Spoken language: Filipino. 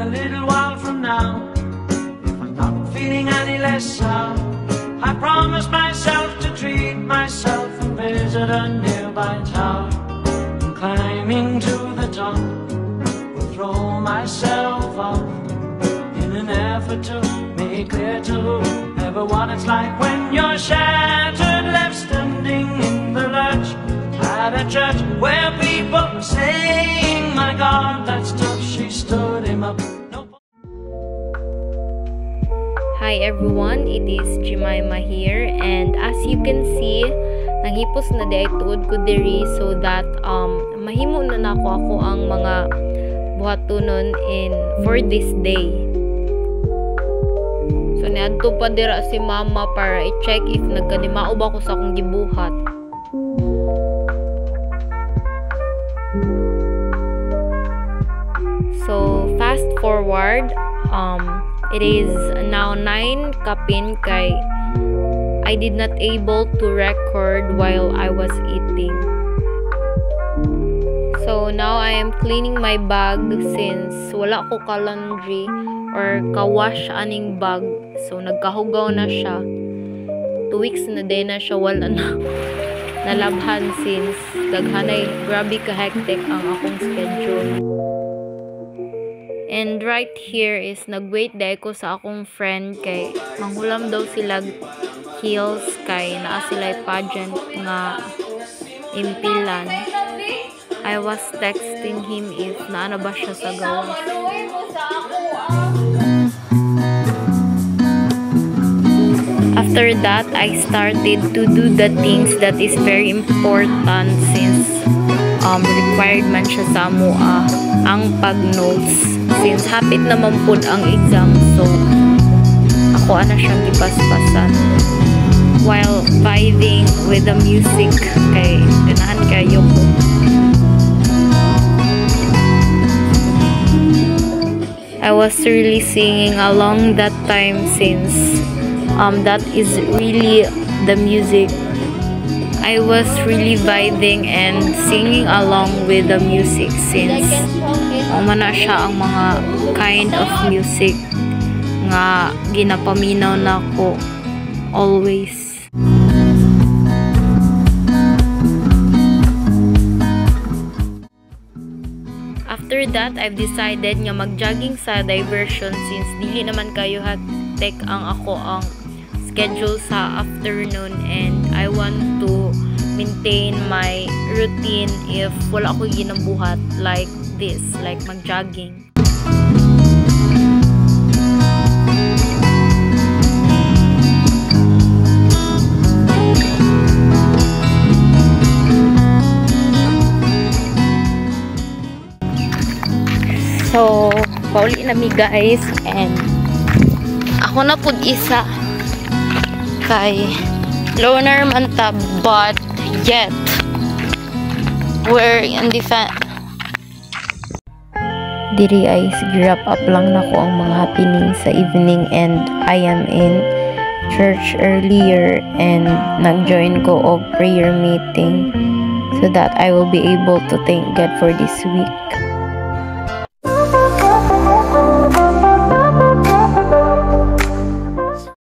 little while from now, if I'm not feeling any less sound, I promise myself to treat myself and visit a nearby tower. And climbing to the top, will throw myself off in an effort to make clear to whoever what it's like when you're shattered, left standing in the lurch at a church where people were saying, my God, that's tough, she stood him up. Hi everyone, it is Jemima here, and as you can see, nanghipos na di ay tuod ko diri so that mahimo na nako ako ang mga buhatonon for this day. So niadto pa dira si mama para i-check if nagkanimao ba ko sa akong gibuhat. So fast forward, it is now 9 kapin kay I did not able to record while I was eating. So now I am cleaning my bag since wala ko ka-laundry or ka-wash aning bag. So nagkahugaw na siya. 2 weeks na din na siya wala na nalabhan since daghanay grabe ka hectic ang akong schedule. And right here is nagwait day ko sa akong friend kay manghulam daw sila heels kay naa sila pageant nga impilan. I was texting him if naana ba siya sa gawas. After that, I started to do the things that is very important since required man siya sa mua ang pag-notes. Since hapit naman po ang exam, so ako ana siyang gipaspasan while vibing with the music kay ganahan kayo ko. I was really singing along that time since that is really the music. I was really vibing and singing along with the music since mana siya ang mga kind of music nga ginapaminaw na ko always. After that, I've decided nga mag-jogging sa diversion since dili naman kayo hektik ang ako ang schedule sa afternoon and I want to maintain my routine if wala ko ginabuhat like this, like mag-jogging. So, pauli na mi guys and ako na pud isa kay loner man ta but yet we're in the diri ay wrap up lang nako ang mga happening sa evening and I am in church earlier and nag-join ko og prayer meeting so that I will be able to thank God for this week.